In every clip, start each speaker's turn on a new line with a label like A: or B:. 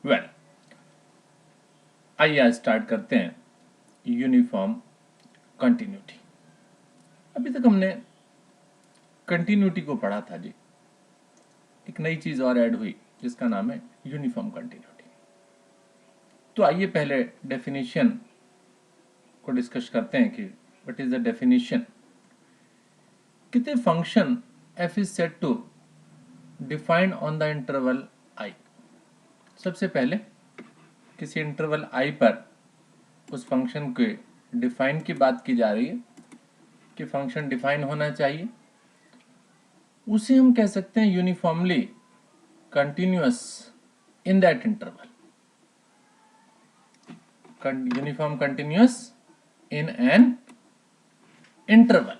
A: Well, आइए आज start करते हैं यूनिफॉर्म कंटिन्यूटी। अभी तक हमने कंटिन्यूटी को पढ़ा था जी। एक नई चीज और ऐड हुई जिसका नाम है यूनिफॉर्म कंटिन्यूटी। तो आइए पहले डेफिनेशन को डिस्कस करते हैं कि व्हाट इज द डेफिनेशन। कितने function F is set to defined on the interval I. सबसे पहले किसी इंटरवल आई पर उस फंक्शन के डिफाइन की बात की जा रही है कि फंक्शन डिफाइन होना चाहिए, उसे हम कह सकते हैं uniformly continuous in that interval. Uniform continuous in an interval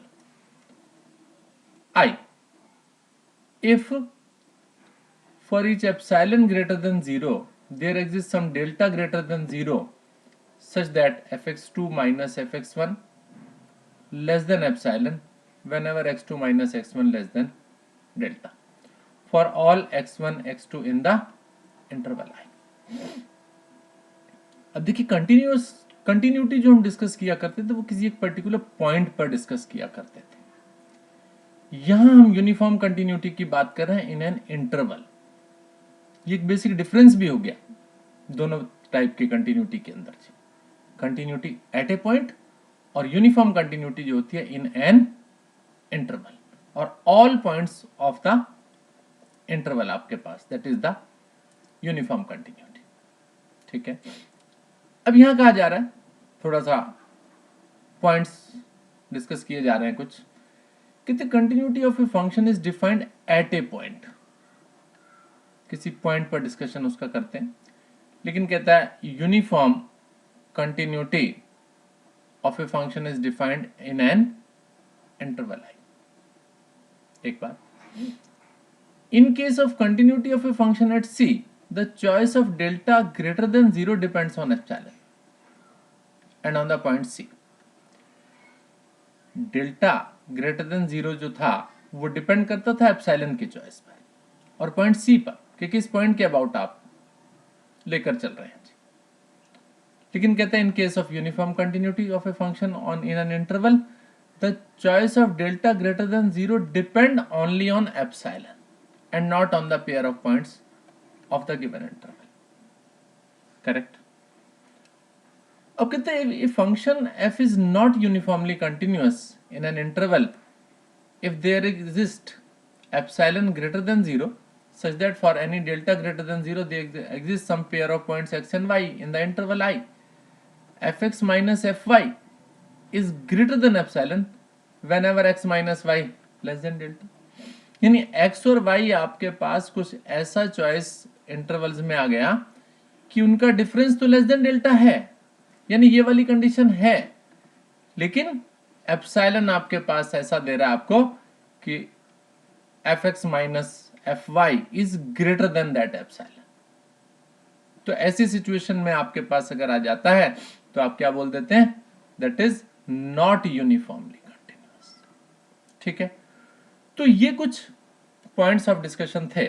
A: I if for each epsilon greater than 0 there exists some delta greater than 0 such that fx2 minus fx1 less than epsilon whenever x2 minus x1 less than delta for all x1 x2 in the interval I। अब देखिए continuity जो हम discuss किया करते थे वो किसी एक पर्टिकुलर पॉइंट पर डिस्कस किया करते थे। यहां हम यूनिफॉर्म कंटिन्यूटी की बात कर रहे हैं इन एन इंटरवल। ये एक बेसिक डिफरेंस भी हो गया दोनों टाइप की कंटिन्यूटी के अंदर। कंटिन्यूटी एट ए पॉइंट और यूनिफॉर्म कंटिन्यूटी जो होती है इन एन इंटरवल, और all points of the interval आपके पास, that is the uniform continuity. ठीक है, अब यहां कहा जा रहा है, थोड़ा सा पॉइंट्स डिस्कस किए जा रहे हैं कुछ, कि the continuity of a function is defined at a point. किसी पॉइंट पर डिस्कशन उसका करते हैं, लेकिन कहता है uniform continuity of a function is defined in an interval I. एक बार, in case of continuity of a function at c the choice of delta greater than 0 depends on epsilon and on the point c. Delta greater than 0 जो था वो depend करता था epsilon की choice पर और पॉइंट सी पर कि किस पॉइंट के अबाउट आप लेकर चल रहे हैं। लेकिन कहते हैं इन case of uniform continuity of a function on in an interval the choice of delta greater than 0 depend only on epsilon and not on the pair of points of the given interval. Correct. अब कहते हैं if function f is not uniformly continuous in an interval if there exists epsilon greater than 0 such that for any delta greater than 0 there exists some pair of points x and y in the interval I, fx minus fy is greater than epsilon whenever x minus y less than delta। यानी x और y आपके पास कुछ ऐसा choice intervals में आ गया कि उनका difference तो लेस देन डेल्टा है, यानी ये वाली कंडीशन है, लेकिन एप्सिलॉन आपके पास ऐसा दे रहा है आपको कि fx minus fy is greater than that epsilon. तो ऐसी सिचुएशन में आपके पास अगर आ जाता है तो आप क्या बोल देते हैं, that is not uniformly continuous. ठीक है, तो ये कुछ पॉइंट्स ऑफ डिस्कशन थे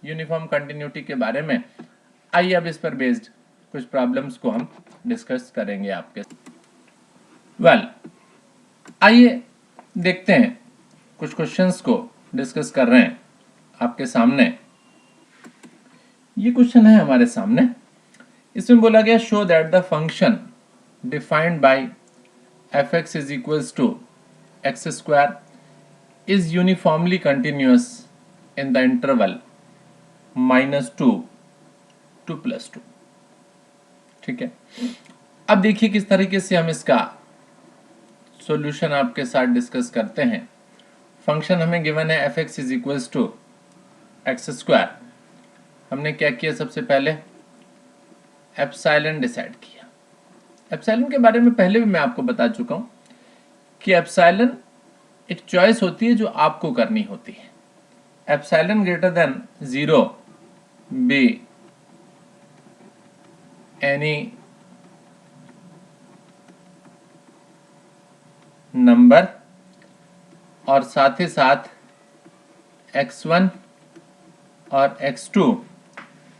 A: यूनिफॉर्म कंटिन्यूटी के बारे में। आइए अब इस पर बेस्ड कुछ प्रॉब्लम्स को हम डिस्कस करेंगे आपके। वेल, आइए देखते हैं, कुछ क्वेश्चंस को डिस्कस कर रहे हैं आपके सामने। ये क्वेश्चन है हमारे सामने, इसमें बोला गया show that the function defined by fx is equals to x square is uniformly continuous in the interval -2 to +2। ठीक है, अब देखिए किस तरीके से हम इसका सॉल्यूशन आपके साथ डिस्कस करते हैं। फंक्शन हमें गिवन है fx is equals to x square. हमने क्या किया, सबसे पहले एप्सिलॉन डिसाइड किया। एप्सिलॉन के बारे में पहले भी मैं आपको बता चुका हूं कि एप्सिलॉन एक चॉइस होती है जो आपको करनी होती है। Epsilon greater than 0 be any number और साथ ही साथ x1 और x2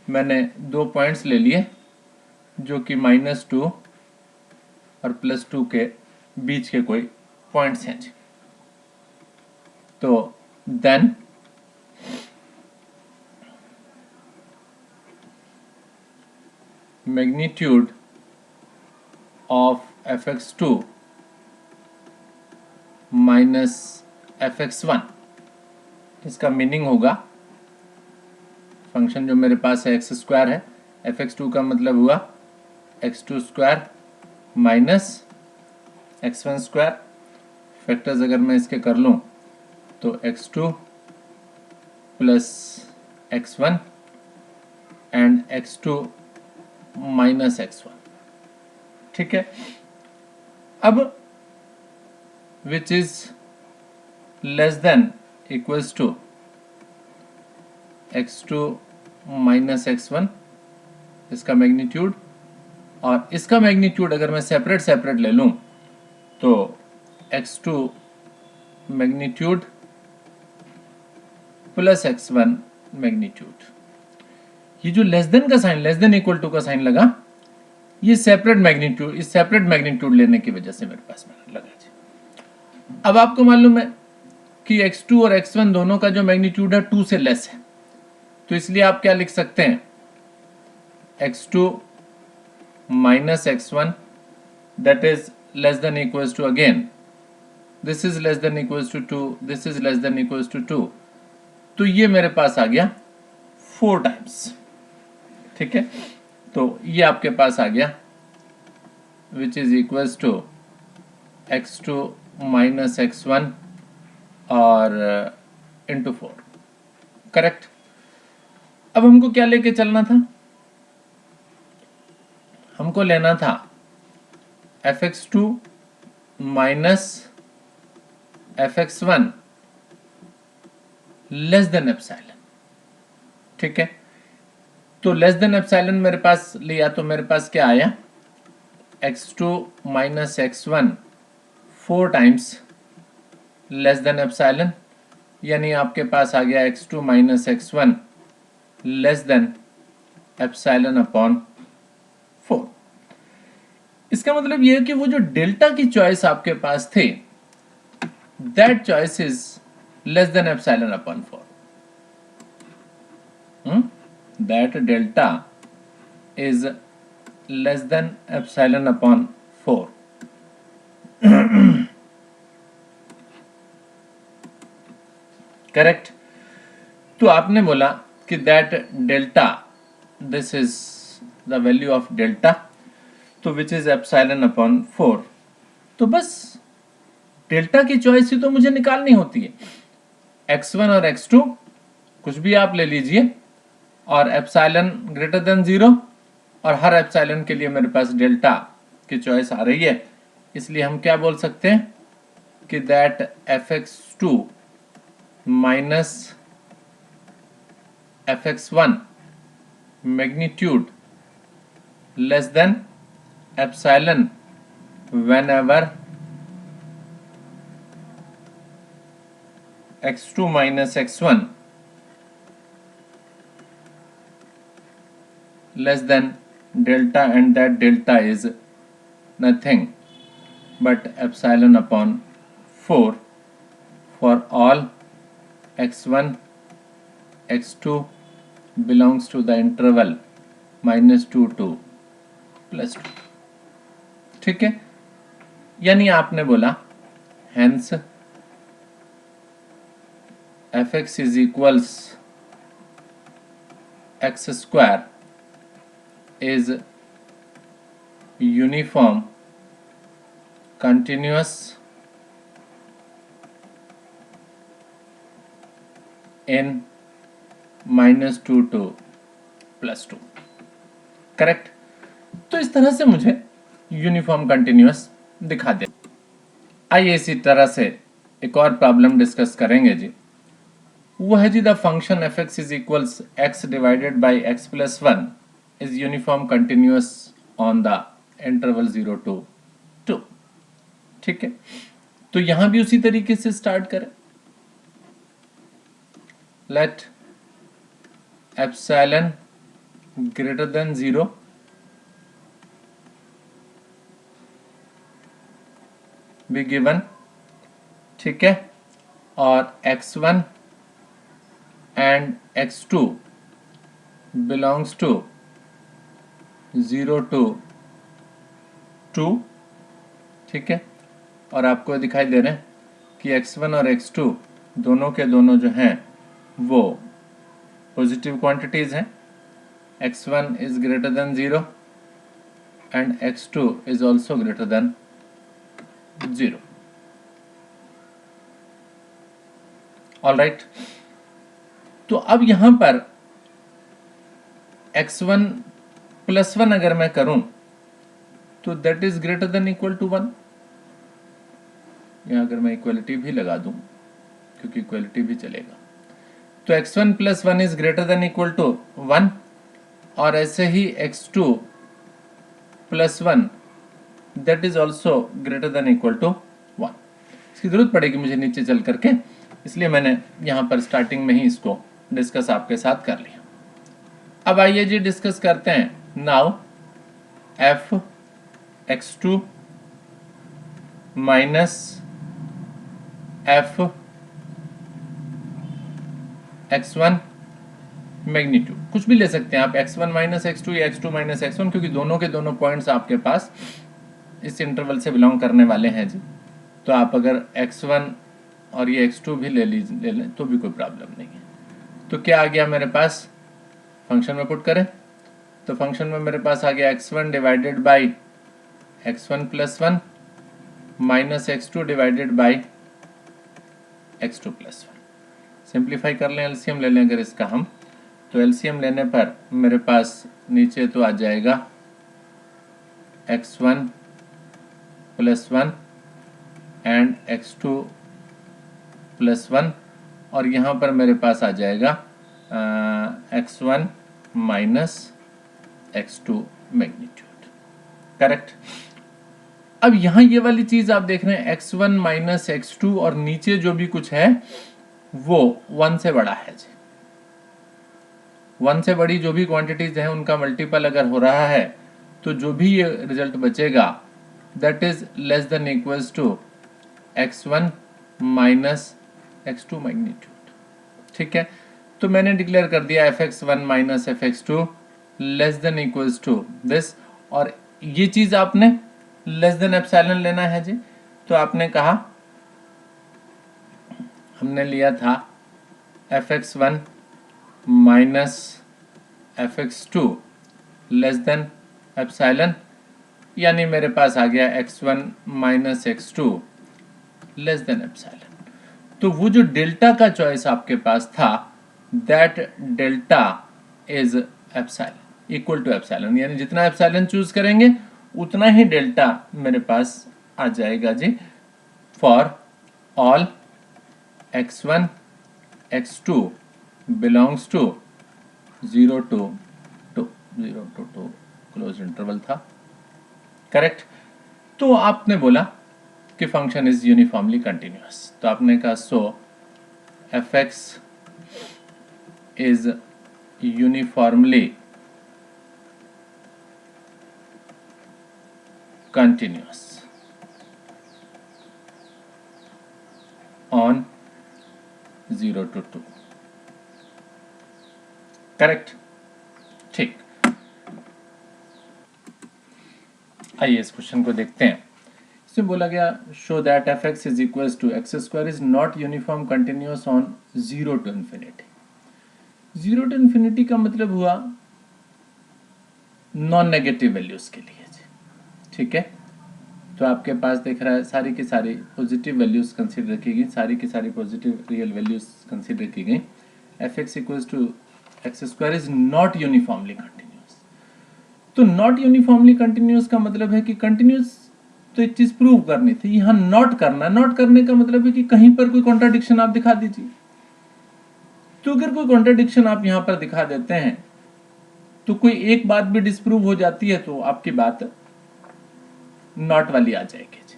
A: मैंने दो पॉइंट्स ले लिए जो कि -2 और +2 के बीच के कोई पॉइंट्स हैं जी। तो then magnitude of fx2 minus fx1, इसका मीनिंग होगा फंक्शन जो मेरे पास है x² है, fx2 का मतलब हुआ x2² माइनस x1²। फैक्टर्स अगर मैं इसके कर लूँ तो x2 plus x1 and x2 minus x1। ठीक है, अब which is less than equals to x2 minus x1, इसका मैग्नीट्यूड, और इसका मैग्नीट्यूड अगर मैं सेपरेट सेपरेट ले लूं तो x2 magnitude plus x1 magnitude. ये जो लेस देन का sign, less than equal to का साइन लगा, ये सेपरेट मैग्नीट्यूड, इस सेपरेट मैग्नीट्यूड लेने की वजह से मेरे पास लगा जी। अब आपको मालूम है कि x2 और x1 दोनों का जो मैग्नीट्यूड है 2 से लेस है, तो इसलिए आप क्या लिख सकते हैं, x2 minus x1 that is less than equals to, again this is less than equals to 2, this is less than equals to 2, तो ये मेरे पास आ गया 4 टाइम्स। ठीक है, तो ये आपके पास आ गया which is equals to x2 minus x1 और इंटू 4। करेक्ट। अब हमको क्या लेके चलना था, हमको लेना था fx2 minus fx1 less then epsilon. ठीक है, तो लेस देन एप्सिलॉन मेरे पास लिया तो मेरे पास क्या आया, x2 minus x1 4 times less than epsilon, यानी आपके पास आ गया x2 minus x1 less then epsilon upon 4। इसका मतलब यह है कि वो जो डेल्टा की चॉइस आपके पास थे, that choice is less then epsilon upon 4। That delta is less than epsilon upon 4. Correct. तो आपने बोला कि that delta, this is the value of delta, तो विच इज एप्सिलॉन अपॉन 4। तो बस डेल्टा की चॉइस ही तो मुझे निकालनी होती है, x1 और x2 कुछ भी आप ले लीजिए, और एप्सिलॉन ग्रेटर देन 0, और हर एप्सिलॉन के लिए मेरे पास डेल्टा की चॉइस आ रही है, इसलिए हम क्या बोल सकते हैं कि that fx2 minus fx1 magnitude less than epsilon whenever x2 minus x1 less than delta, and that delta is nothing but epsilon upon 4 for all x1 x2 belongs to the interval -2 to +2। ठीक है, यानी आपने बोला hence fx is equals x square is uniform continuous in -2 to +2। Correct. तो इस तरह से मुझे यूनिफॉर्म कंटिन्यूअस दिखा दे। आइए इसी तरह से एक और प्रॉब्लम डिस्कस करेंगे जी। वो है जी, the function fx is equals x divided by x plus 1 is uniform continuous on the interval 0 to 2। ठीक है, तो यहां भी उसी तरीके से स्टार्ट करें। लेट एप्सिलॉन ग्रेटर देन 0 भी गिवन, ठीक है, और x1 and x2 belongs to 0 to 2, ठीक है, और आपको दिखाई दे रहे हैं कि x1 और x2 दोनों के दोनों जो हैं वो पॉजिटिव क्वांटिटीज हैं। x1 is greater than 0 and x2 is also greater than 0। Alright, तो अब यहां पर x1 प्लस 1 अगर मैं करूं तो that is greater than equal to 1। यहां अगर मैं इक्वलिटी भी लगा दूं, क्योंकि इक्वलिटी भी चलेगा, तो x1 plus 1 is greater than equal to 1, और ऐसे ही x2 plus 1 that is also greater than equal to 1। इसकी जरूरत पड़ेगी मुझे नीचे चल करके, इसलिए मैंने यहां पर स्टार्टिंग में ही इसको डिस्कस आपके साथ कर लिया। अब आइए जी डिस्कस करते हैं। Now f x2 minus f x1 magnitude, कुछ भी ले सकते हैं आप, x1 माइनस x2 या x2 माइनस x1, क्योंकि दोनों के दोनों पॉइंट्स आपके पास इस इंटरवल से बिलोंग करने वाले हैं जी। तो आप अगर x1 और ये x2 भी ले लें तो भी कोई प्रॉब्लम नहीं है। तो क्या आ गया मेरे पास, फंक्शन में पुट करें तो फंक्शन में मेरे पास आ गया x1 divided by x1 plus 1 minus x2 divided by x2 plus 1। Simplify कर लें, एलसीएम ले लें अगर इसका हम, तो एलसीएम लेने पर मेरे पास नीचे तो आ जाएगा x1 plus 1 and x2 plus 1, और यहाँ पर मेरे पास आ जाएगा x1 minus x2 magnitude. Correct. अब यहाँ ये वाली चीज आप देख रहे हैं x1 माइनस x2, और नीचे जो भी कुछ है वो 1 से बड़ा है जी। 1 से बड़ी जो भी क्वांटिटीज हैं उनका मल्टीपल अगर हो रहा है तो जो भी ये रिजल्ट बचेगा that is less than equals to x1 minus x2 magnitude, ठीक है। तो मैंने डिक्लेयर कर दिया fx1 minus fx2 less than equals to this, और ये चीज आपने लेस देन एप्सिलॉन लेना है जी। तो आपने कहा, हमने लिया था fx1 minus fx2 less then epsilon, यानी मेरे पास आ गया x1 minus x2 less than epsilon. तो वो जो डेल्टा का चॉइस आपके पास था that delta is epsilon equal to epsilon, यानी जितना एप्सिलॉन चूज करेंगे उतना ही डेल्टा मेरे पास आ जाएगा जी for all x1 x2 belongs to 0 to 2, 0 to 2 close interval था। करेक्ट। तो आपने बोला कि फंक्शन इज यूनिफॉर्मली कंटिन्यूअस, तो आपने कहा so fx is uniformly continuous on 0 to 2। Correct, ठीक। आइए इस क्वेश्चन को देखते हैं। इसमें बोला गया show that f x is equal to x square is not uniform continuous on 0 to infinity. 0 to infinity का मतलब हुआ नॉन नेगेटिव वैल्यूज के लिए, ठीक है। तो आपके पास देख रहा है सारी की सारी पॉजिटिव वैल्यूज कंसीडर की गई, सारी की सारी पॉजिटिव रियल वैल्यूज कंसीडर की गई। F x equals to x square is not uniformly continuous. तो नॉट यूनिफॉर्मली कंटिन्यूअस का मतलब है कि कंटिन्यूअस तो एक चीज प्रूव करनी थी, यहाँ नॉट करना। नॉट करने का मतलब है कि कहीं पर कोई कॉन्ट्राडिक्शन आप दिखा दीजिए। तो अगर कोई कॉन्ट्राडिक्शन आप यहाँ पर दिखा देते हैं तो कोई एक बात भी डिस्प्रूव हो जाती है तो आपकी बात नॉट वाली आ जाएगी जी।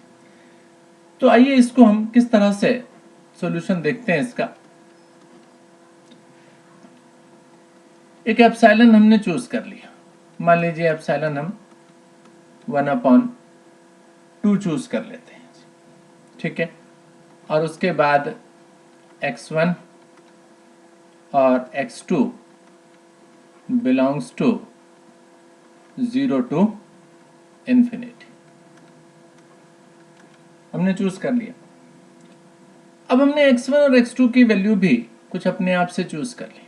A: तो आइए इसको हम किस तरह से सॉल्यूशन देखते हैं इसका। एक एप्सिलॉन हमने चूज कर लिया, मान लीजिए एप्सिलॉन हम 1/2 चूज कर लेते हैं, ठीक है। और उसके बाद x1 और x2 belongs to 0 to infinity, हमने चूज कर लिया। अब हमने x1 और x2 की वैल्यू भी कुछ अपने आप से चूज कर ली।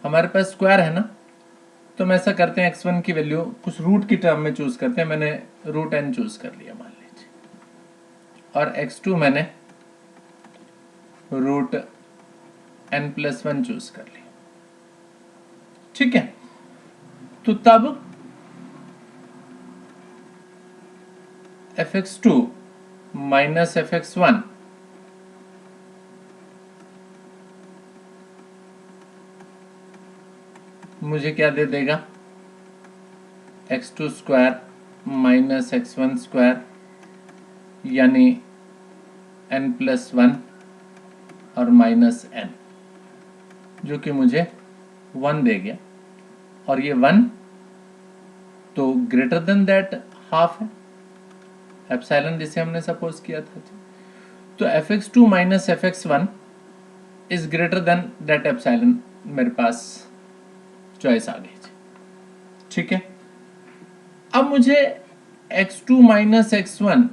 A: हमारे पास स्क्वायर है ना, तो हम ऐसा करते हैं x1 की वैल्यू कुछ रूट की टर्म में चूज करते हैं। मैंने रूट n चूज कर लिया मान लीजिए, और x2 मैंने रूट n+1 चूज कर लिया, ठीक है। तो तब fx2 माइनस fx1 मुझे क्या दे देगा, x2 square minus x1 square यानी n+1 और माइनस n, जो कि मुझे 1 दे गया। और ये 1 तो ग्रेटर देन दैट हाफ है, एप्सिलॉन जिसे हमने सपोज किया था। तो fx2 minus fx1 is greater than that epsilon, मेरे पास चॉइस आ गई, ठीक है। अब मुझे x2 minus x1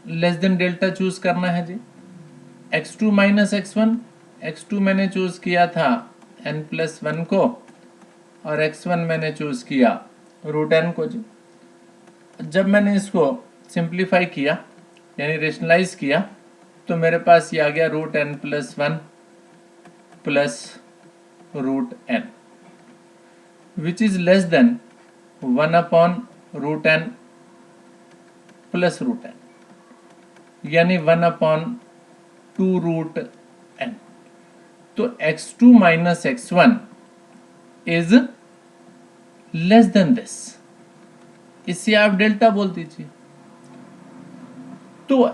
A: less then delta choose करना है जी। x2 माइनस x1, x2 मैंने चूज किया था n+1 को, और x1 मैंने चूज किया रूट n को जी। जब मैंने इसको सिंप्लीफाई किया यानी रेशनलाइज किया, तो मेरे पास ये आ गया root n+1 plus root n, which is less than 1/√n plus root n, यानी 1/2√n। तो x2 minus x1 is less than this, इससे आप डेल्टा बोल दीजिए। तो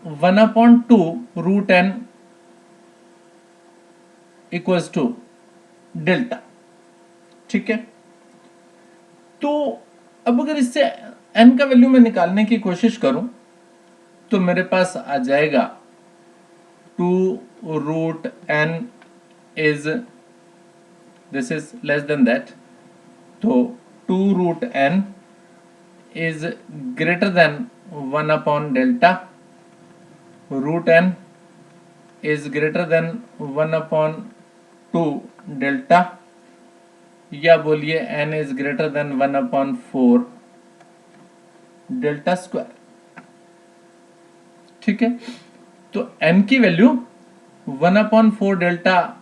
A: 1/2√n इक्वल्स टू डेल्टा, ठीक है। तो अब अगर इससे n का वैल्यू मैं निकालने की कोशिश करूं, तो मेरे पास आ जाएगा 2√n is, this is less then that, तो 2√n is greater than 1/delta, root n is greater than 1/2 delta, या बोलिए n is greater than 1/4 delta square, ठीक है। तो n की वैल्यू 1/4 डेल्टा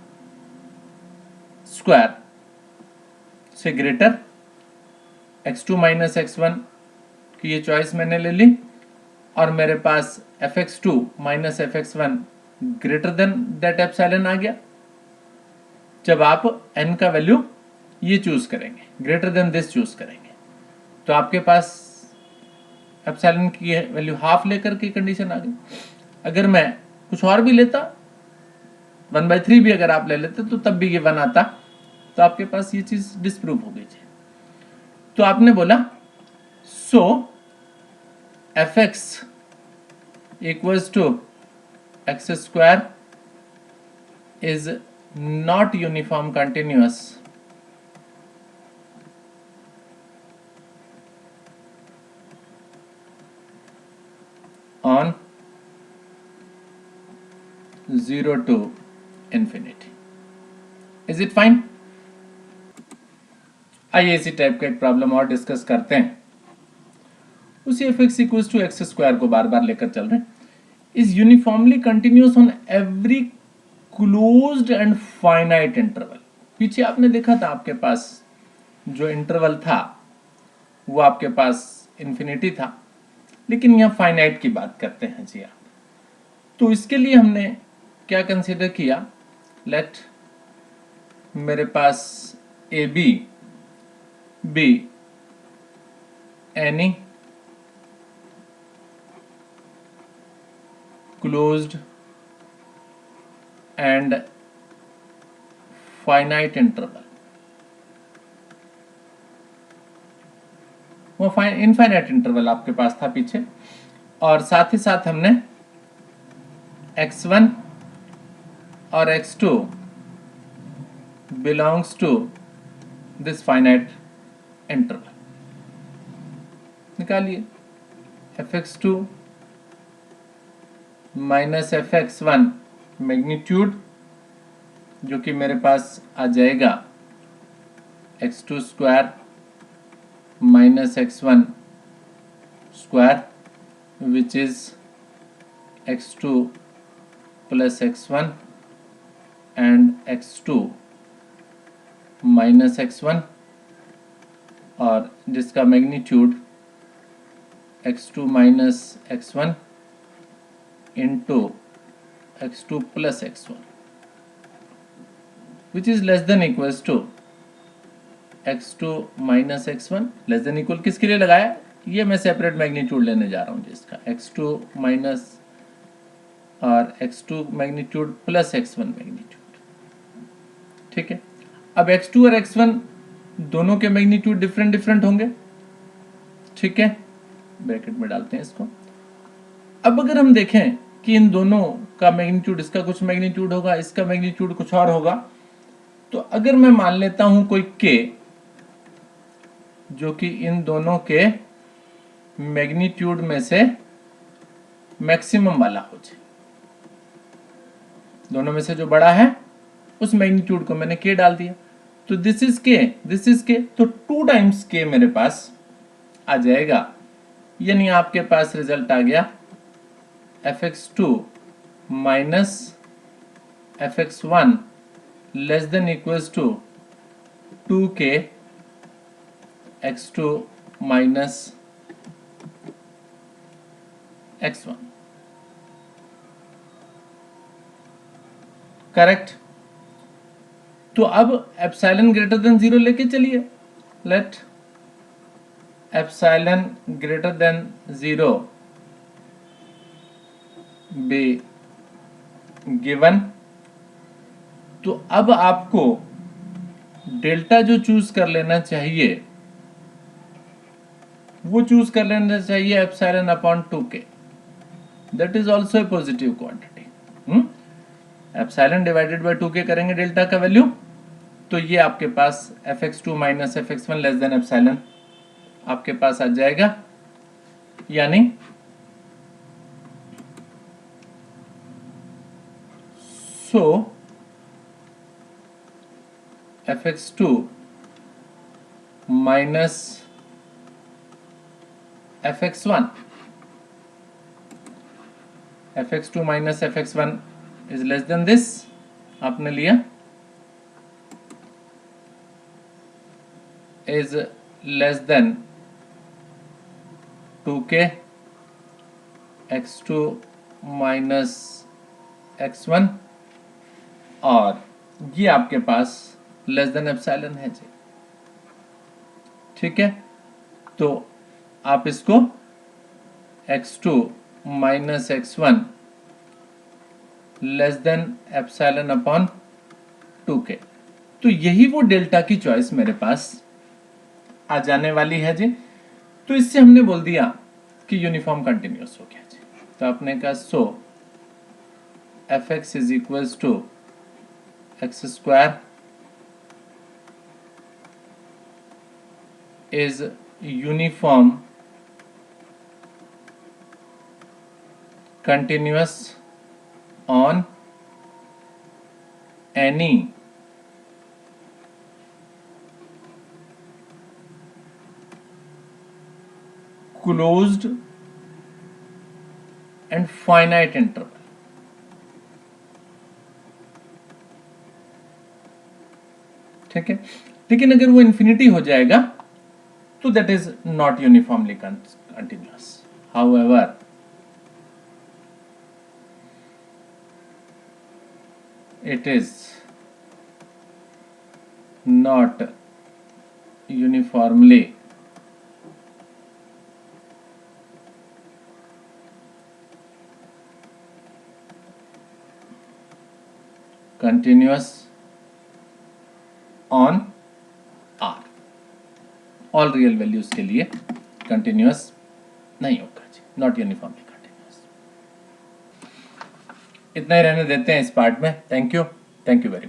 A: स्क्वायर से ग्रेटर, x2 माइनस x1 की ये चॉइस मैंने ले ली, और मेरे पास fx2 minus fx1 greater than that epsilon आ गया। जब आप n का वैल्यू ये चूज करेंगे, ग्रेटर देन दिस चूज करेंगे, तो आपके पास एप्सिलॉन की वैल्यू हाफ लेकर के कंडीशन आ गई। अगर मैं कुछ और भी लेता, 1/3 भी अगर आप ले लेते, तो तब भी ये 1 आता, तो आपके पास ये चीज डिस्प्रूव हो गई थी। तो आपने बोला so fx equals to x square is not uniform continuous on 0 to infinity. Is it fine? आइए इसी टाइप का एक प्रॉब्लम और डिस्कस करते हैं। उसी fx equals to x square को बार बार लेकर चल रहे हैं, is uniformly continuous on every closed and finite interval. पीछे आपने देखा था आपके पास जो इंटरवल था वो आपके पास इंफिनिटी था, लेकिन यहाँ फाइनाइट की बात करते हैं जी आप। तो इसके लिए हमने क्या कंसीडर किया, लेट मेरे पास a b any closed and finite interval, वो इनफाइनाइट इंटरवल आपके पास था पीछे, और साथ ही साथ हमने x1 और x2 belongs to this finite interval निकालिए। fx2 माइनस fx1 मैग्नीट्यूड जो कि मेरे पास आ जाएगा x2 square minus x1 square which is x2 plus x1 and x2 minus x1, और जिसका magnitude x2 minus x1 into x2 plus x1 which is less than equals to x2 minus x1। Less than equal किसके लिए लगाया, ये मैं separate magnitude लेने जा रहा हूँ जिसका x2 माइनस और x2 magnitude plus x1 magnitude, ठीक है। अब x2 और x1 दोनों के मैग्नीट्यूड डिफरेंट डिफरेंट होंगे, ठीक है, ब्रैकेट में डालते हैं इसको। अब अगर हम देखें कि इन दोनों का मैग्नीट्यूड, इसका कुछ मैग्नीट्यूड होगा, इसका मैग्नीट्यूड कुछ और होगा, तो अगर मैं मान लेता हूं कोई k जो कि इन दोनों के मैग्नीट्यूड में से मैक्सिमम वाला हो जाए, दोनों में से जो बड़ा है उस मैग्नीट्यूड को मैंने k डाल दिया, तो this is k, this is k, तो 2 टाइम्स k मेरे पास आ जाएगा, यानी आपके पास रिजल्ट आ गया fx2 minus fx1 less than equals to 2k x2 minus x1, correct. तो अब एप्सिलॉन ग्रेटर देन 0 लेके चलिए, let epsilon greater than 0 be given. तो अब आपको डेल्टा जो चूज कर लेना चाहिए वो चूज कर लेना चाहिए epsilon upon 2k, that is also a positive quantity. Epsilon divided by 2k करेंगे डेल्टा का वैल्यू, तो ये आपके पास fx2 minus fx1 less then epsilon आपके पास आ जाएगा, यानी सो fx2 minus fx1, fx2 minus fx1 is less than this, आपने लिया is less then 2k x2 minus x1, और ये आपके पास लेस देन एप्सिलॉन है जी, ठीक है। तो आप इसको x2 minus x1 less then epsilon upon 2k, तो यही वो डेल्टा की चॉइस मेरे पास आ जाने वाली है जी। तो इससे हमने बोल दिया कि यूनिफॉर्म कंटिन्यूअस हो गया जी। तो आपने कहा so fx is equals to x square is uniform continuous on any closed and finite interval, ठीक है। लेकिन अगर वो इंफिनिटी हो जाएगा तो that is not uniformly continuous. However, it is not uniformly continuous on R. All real values के लिए कंटिन्यूअस नहीं होगा जी, नॉट यूनिफॉर्मली कंटिन्यूअस। इतना ही रहने देते हैं इस पार्ट में। Thank you very much.